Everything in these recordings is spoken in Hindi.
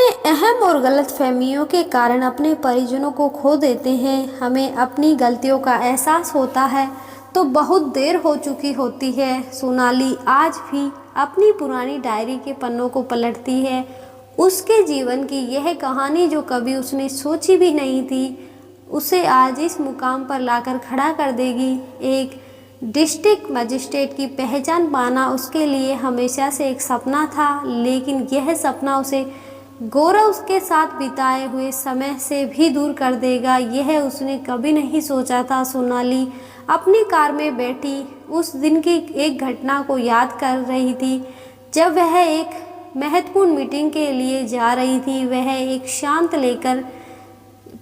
अपने अहम और गलतफहमियों के कारण अपने परिजनों को खो देते हैं। हमें अपनी गलतियों का एहसास होता है तो बहुत देर हो चुकी होती है। सोनाली आज भी अपनी पुरानी डायरी के पन्नों को पलटती है। उसके जीवन की यह कहानी जो कभी उसने सोची भी नहीं थी, उसे आज इस मुकाम पर लाकर खड़ा कर देगी। एक डिस्ट्रिक्ट मजिस्ट्रेट की पहचान पाना उसके लिए हमेशा से एक सपना था, लेकिन यह सपना उसे गौरव के साथ बिताए हुए समय से भी दूर कर देगा, यह उसने कभी नहीं सोचा था। सोनाली अपनी कार में बैठी उस दिन की एक घटना को याद कर रही थी, जब वह एक महत्वपूर्ण मीटिंग के लिए जा रही थी। वह एक शांत लेकर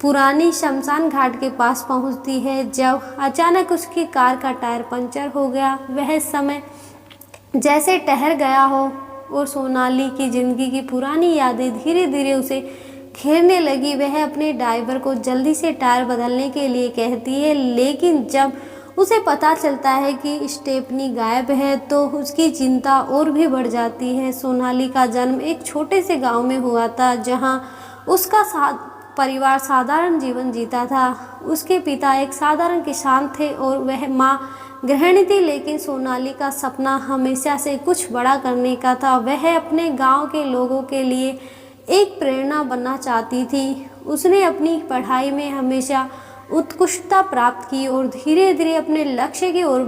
पुरानी शमशान घाट के पास पहुंचती है, जब अचानक उसकी कार का टायर पंचर हो गया। वह समय जैसे ठहर गया हो और सोनाली की जिंदगी की पुरानी यादें धीरे धीरे उसे घेरने लगी। वह अपने ड्राइवर को जल्दी से टायर बदलने के लिए कहती है, लेकिन जब उसे पता चलता है कि स्टेपनी गायब है तो उसकी चिंता और भी बढ़ जाती है। सोनाली का जन्म एक छोटे से गांव में हुआ था, जहां उसका परिवार साधारण जीवन जीता था। उसके पिता एक साधारण किसान थे और वह माँ गृहिणी थी, लेकिन सोनाली का सपना हमेशा से कुछ बड़ा करने का था। वह अपने गांव के लोगों के लिए एक प्रेरणा बनना चाहती थी। उसने अपनी पढ़ाई में हमेशा उत्कृष्टता प्राप्त की और धीरे धीरे अपने लक्ष्य की ओर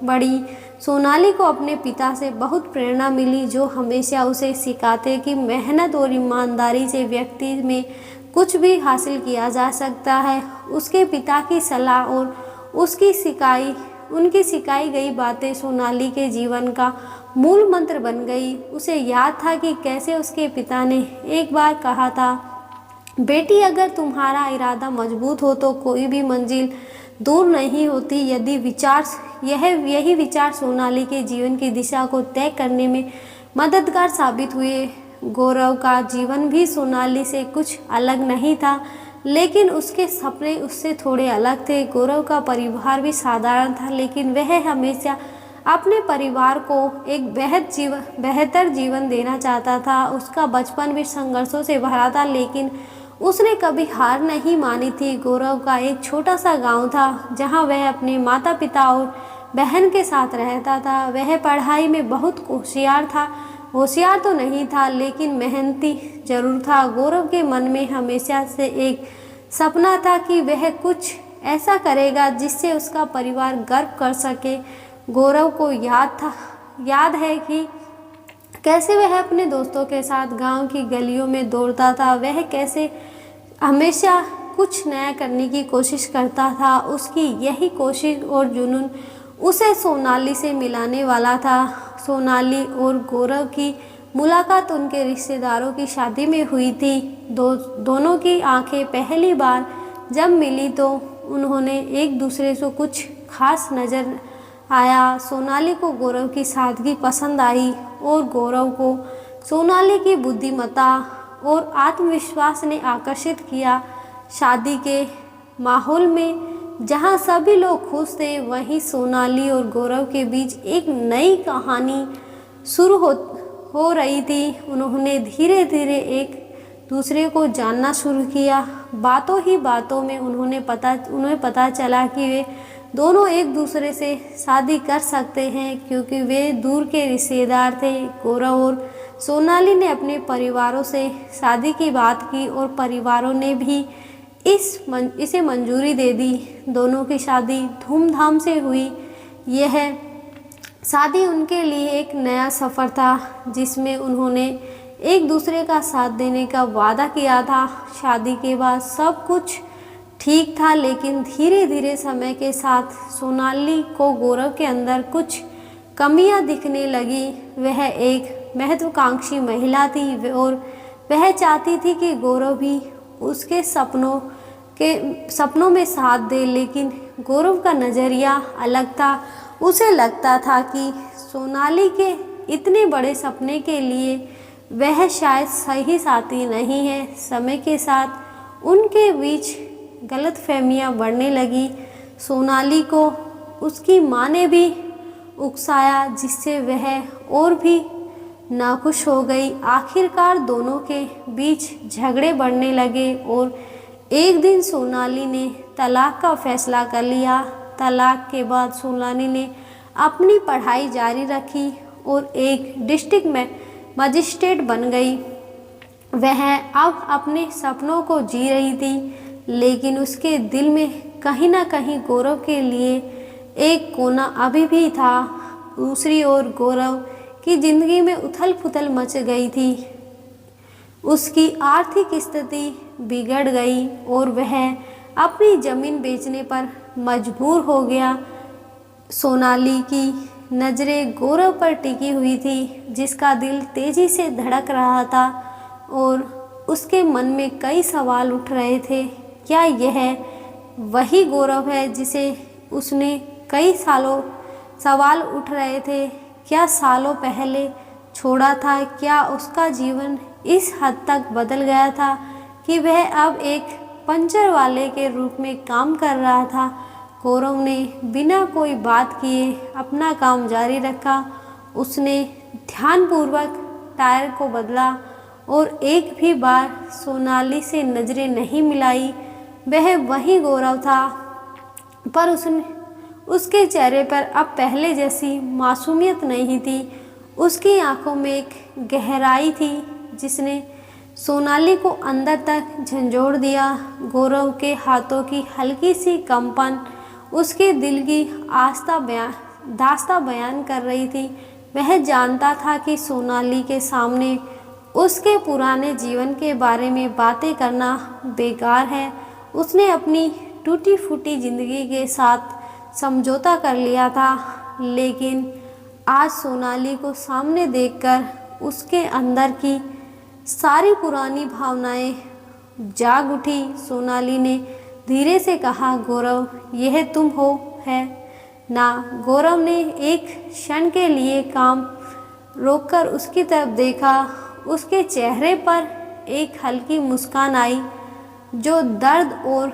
बढ़ी। सोनाली को अपने पिता से बहुत प्रेरणा मिली, जो हमेशा उसे सिखाते कि मेहनत और ईमानदारी से व्यक्ति में कुछ भी हासिल किया जा सकता है। उसके पिता की सलाह और उनकी सिखाई गई बातें सोनाली के जीवन का मूल मंत्र बन गई। उसे याद था कि कैसे उसके पिता ने एक बार कहा था, बेटी अगर तुम्हारा इरादा मजबूत हो तो कोई भी मंजिल दूर नहीं होती। यही विचार सोनाली के जीवन की दिशा को तय करने में मददगार साबित हुए। गौरव का जीवन भी सोनाली से कुछ अलग नहीं था, लेकिन उसके सपने उससे थोड़े अलग थे। गौरव का परिवार भी साधारण था, लेकिन वह हमेशा अपने परिवार को एक बेहतर जीवन देना चाहता था। उसका बचपन भी संघर्षों से भरा था, लेकिन उसने कभी हार नहीं मानी थी। गौरव का एक छोटा सा गांव था, जहां वह अपने माता पिता और बहन के साथ रहता था। वह पढ़ाई में बहुत होशियार तो नहीं था, लेकिन मेहनती जरूर था। गौरव के मन में हमेशा से एक सपना था कि वह कुछ ऐसा करेगा जिससे उसका परिवार गर्व कर सके। गौरव को याद है कि कैसे वह अपने दोस्तों के साथ गांव की गलियों में दौड़ता था। वह कैसे हमेशा कुछ नया करने की कोशिश करता था। उसकी यही कोशिश और जुनून उसे सोनाली से मिलाने वाला था। सोनाली और गौरव की मुलाकात उनके रिश्तेदारों की शादी में हुई थी। दोनों की आंखें पहली बार जब मिली तो उन्होंने एक दूसरे से कुछ खास नजर आया। सोनाली को गौरव की सादगी पसंद आई और गौरव को सोनाली की बुद्धिमत्ता और आत्मविश्वास ने आकर्षित किया। शादी के माहौल में जहां सभी लोग खुश थे, वहीं सोनाली और गौरव के बीच एक नई कहानी शुरू हो रही थी। उन्होंने धीरे धीरे एक दूसरे को जानना शुरू किया। बातों ही बातों में उन्हें पता चला कि वे दोनों एक दूसरे से शादी कर सकते हैं, क्योंकि वे दूर के रिश्तेदार थे। गौरव और सोनाली ने अपने परिवारों से शादी की बात की और परिवारों ने भी इसे मंजूरी दे दी। दोनों की शादी धूमधाम से हुई। यह शादी उनके लिए एक नया सफ़र था, जिसमें उन्होंने एक दूसरे का साथ देने का वादा किया था। शादी के बाद सब कुछ ठीक था, लेकिन धीरे धीरे समय के साथ सोनाली को गौरव के अंदर कुछ कमियां दिखने लगी। वह एक महत्वाकांक्षी महिला थी और वह चाहती थी कि गौरव भी उसके सपनों में साथ दे, लेकिन गौरव का नज़रिया अलग था। उसे लगता था कि सोनाली के इतने बड़े सपने के लिए वह शायद सही साथी नहीं है। समय के साथ उनके बीच गलतफहमियां बढ़ने लगी। सोनाली को उसकी माँ ने भी उकसाया, जिससे वह और भी नाखुश हो गई। आखिरकार दोनों के बीच झगड़े बढ़ने लगे और एक दिन सोनाली ने तलाक का फैसला कर लिया। तलाक के बाद सोनाली ने अपनी पढ़ाई जारी रखी और एक डिस्ट्रिक्ट में मजिस्ट्रेट बन गई। वह अब अपने सपनों को जी रही थी, लेकिन उसके दिल में कहीं ना कहीं गौरव के लिए एक कोना अभी भी था। दूसरी ओर गौरव की जिंदगी में उथल पुथल मच गई थी। उसकी आर्थिक स्थिति बिगड़ गई और वह अपनी जमीन बेचने पर मजबूर हो गया। सोनाली की नज़रें गौरव पर टिकी हुई थी, जिसका दिल तेजी से धड़क रहा था और उसके मन में कई सवाल उठ रहे थे। क्या यह वही गौरव है जिसे उसने कई सालों सवाल उठ रहे थे? क्या सालों पहले छोड़ा था? क्या उसका जीवन इस हद तक बदल गया था कि वह अब एक पंचर वाले के रूप में काम कर रहा था? गौरव ने बिना कोई बात किए अपना काम जारी रखा। उसने ध्यानपूर्वक टायर को बदला और एक भी बार सोनाली से नज़रें नहीं मिलाई। वह वही गौरव था, पर उसके चेहरे पर अब पहले जैसी मासूमियत नहीं थी। उसकी आंखों में एक गहराई थी जिसने सोनाली को अंदर तक झंझोड़ दिया। गौरव के हाथों की हल्की सी कंपन उसके दिल की दास्तां बयान कर रही थी। वह जानता था कि सोनाली के सामने उसके पुराने जीवन के बारे में बातें करना बेकार है। उसने अपनी टूटी फूटी जिंदगी के साथ समझौता कर लिया था, लेकिन आज सोनाली को सामने देखकर उसके अंदर की सारी पुरानी भावनाएं जाग उठी। सोनाली ने धीरे से कहा, गौरव, यह तुम हो है ना? गौरव ने एक क्षण के लिए काम रोककर उसकी तरफ देखा। उसके चेहरे पर एक हल्की मुस्कान आई जो दर्द और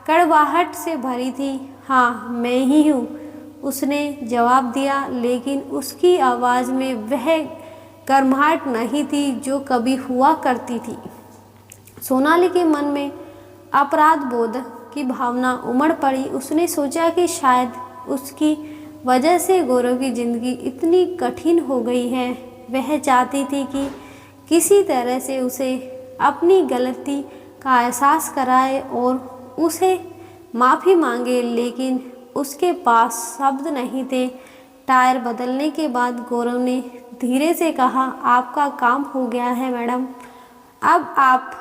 कड़वाहट से भरी थी। हाँ, मैं ही हूँ, उसने जवाब दिया, लेकिन उसकी आवाज़ में वह गर्माहट नहीं थी जो कभी हुआ करती थी। सोनाली के मन में अपराध बोध की भावना उमड़ पड़ी। उसने सोचा कि शायद उसकी वजह से गौरव की जिंदगी इतनी कठिन हो गई है। वह चाहती थी कि किसी तरह से उसे अपनी गलती का एहसास कराए और उसे माफ़ी मांगे, लेकिन उसके पास शब्द नहीं थे। टायर बदलने के बाद गौरव ने धीरे से कहा, आपका काम हो गया है मैडम, अब आप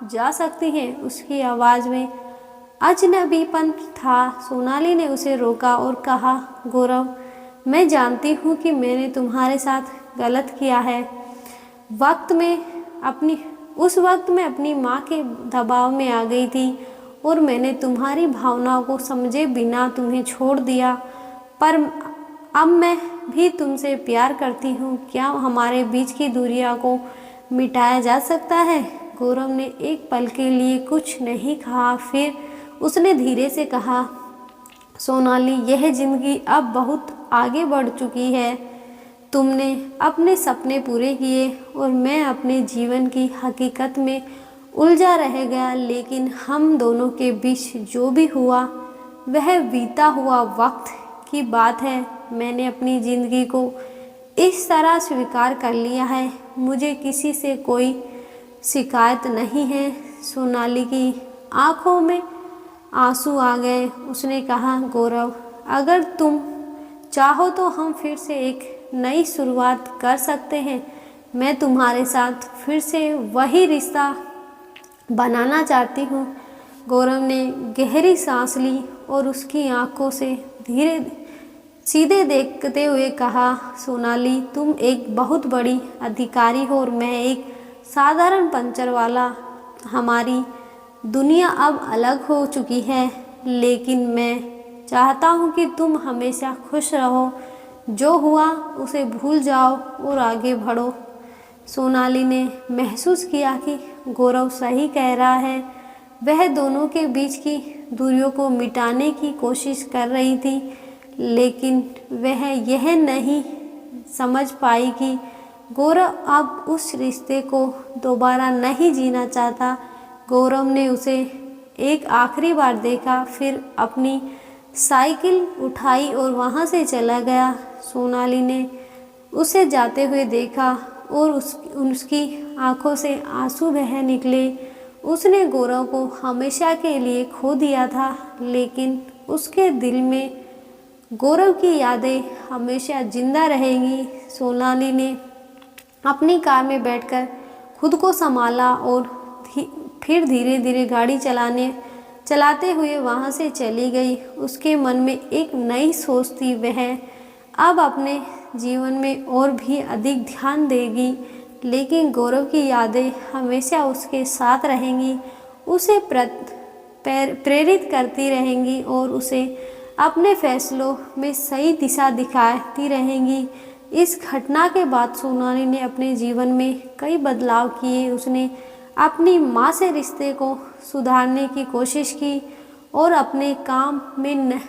जा सकती हैं। उसकी आवाज़ में अजनबीपन था। सोनाली ने उसे रोका और कहा, गौरव, मैं जानती हूँ कि मैंने तुम्हारे साथ गलत किया है। उस वक्त मैं अपनी माँ के दबाव में आ गई थी और मैंने तुम्हारी भावनाओं को समझे बिना तुम्हें छोड़ दिया, पर अब मैं भी तुमसे प्यार करती हूँ। क्या हमारे बीच की दूरियां को मिटाया जा सकता है? गौरव ने एक पल के लिए कुछ नहीं कहा। फिर उसने धीरे से कहा, सोनाली, यह जिंदगी अब बहुत आगे बढ़ चुकी है। तुमने अपने सपने पूरे किए और मैं अपने जीवन की हकीकत में उलझा रह गया, लेकिन हम दोनों के बीच जो भी हुआ वह बीता हुआ वक्त की बात है। मैंने अपनी ज़िंदगी को इस तरह स्वीकार कर लिया है। मुझे किसी से कोई शिकायत नहीं है। सोनाली की आंखों में आंसू आ गए। उसने कहा, गौरव, अगर तुम चाहो तो हम फिर से एक नई शुरुआत कर सकते हैं। मैं तुम्हारे साथ फिर से वही रिश्ता बनाना चाहती हूँ। गौरव ने गहरी सांस ली और उसकी आंखों से सीधे देखते हुए कहा, सोनाली, तुम एक बहुत बड़ी अधिकारी हो और मैं एक साधारण पंचर वाला। हमारी दुनिया अब अलग हो चुकी है, लेकिन मैं चाहता हूँ कि तुम हमेशा खुश रहो। जो हुआ उसे भूल जाओ और आगे बढ़ो। सोनाली ने महसूस किया कि गौरव सही कह रहा है। वह दोनों के बीच की दूरियों को मिटाने की कोशिश कर रही थी, लेकिन वह यह नहीं समझ पाई कि गौरव अब उस रिश्ते को दोबारा नहीं जीना चाहता। गौरव ने उसे एक आखिरी बार देखा, फिर अपनी साइकिल उठाई और वहाँ से चला गया। सोनाली ने उसे जाते हुए देखा और उसकी आंखों से आंसू बह निकले। उसने गौरव को हमेशा के लिए खो दिया था, लेकिन उसके दिल में गौरव की यादें हमेशा जिंदा रहेंगी। सोनाली ने अपनी कार में बैठकर खुद को संभाला और फिर धीरे धीरे गाड़ी चलाते हुए वहाँ से चली गई। उसके मन में एक नई सोच थी, वह अब अपने जीवन में और भी अधिक ध्यान देगी, लेकिन गौरव की यादें हमेशा उसके साथ रहेंगी, उसे प्रेरित करती रहेंगी और उसे अपने फैसलों में सही दिशा दिखाती रहेंगी। इस घटना के बाद सोनाली ने अपने जीवन में कई बदलाव किए। उसने अपनी माँ से रिश्ते को सुधारने की कोशिश की और अपने काम में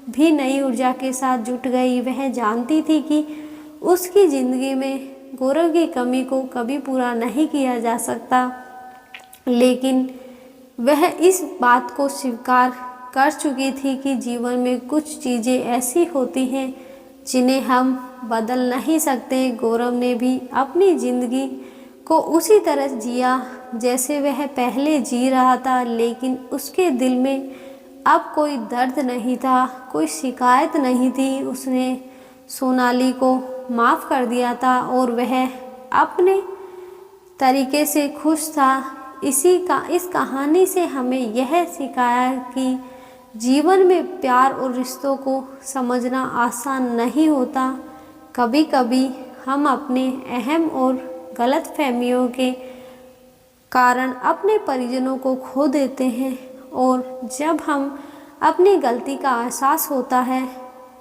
भी नई ऊर्जा के साथ जुट गई। वह जानती थी कि उसकी ज़िंदगी में गौरव की कमी को कभी पूरा नहीं किया जा सकता, लेकिन वह इस बात को स्वीकार कर चुकी थी कि जीवन में कुछ चीज़ें ऐसी होती हैं जिन्हें हम बदल नहीं सकते। गौरव ने भी अपनी ज़िंदगी को उसी तरह जिया जैसे वह पहले जी रहा था, लेकिन उसके दिल में अब कोई दर्द नहीं था, कोई शिकायत नहीं थी। उसने सोनाली को माफ़ कर दिया था और वह अपने तरीके से खुश था। इस कहानी से हमें यह सिखाया कि जीवन में प्यार और रिश्तों को समझना आसान नहीं होता। कभी कभी हम अपने अहम और गलतफहमियों के कारण अपने परिजनों को खो देते हैं, और जब हम अपनी गलती का एहसास होता है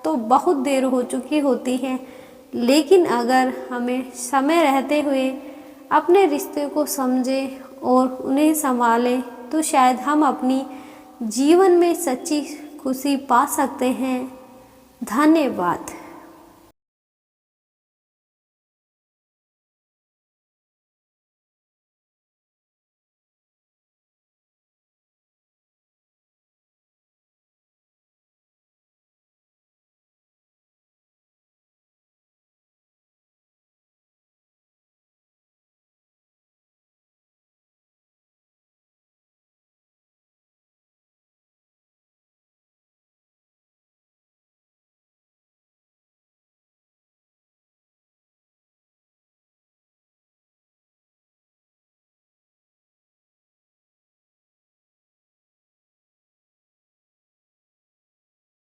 तो बहुत देर हो चुकी होती है। लेकिन अगर हमें समय रहते हुए अपने रिश्ते को समझें और उन्हें संभालें तो शायद हम अपनी जीवन में सच्ची खुशी पा सकते हैं। धन्यवाद।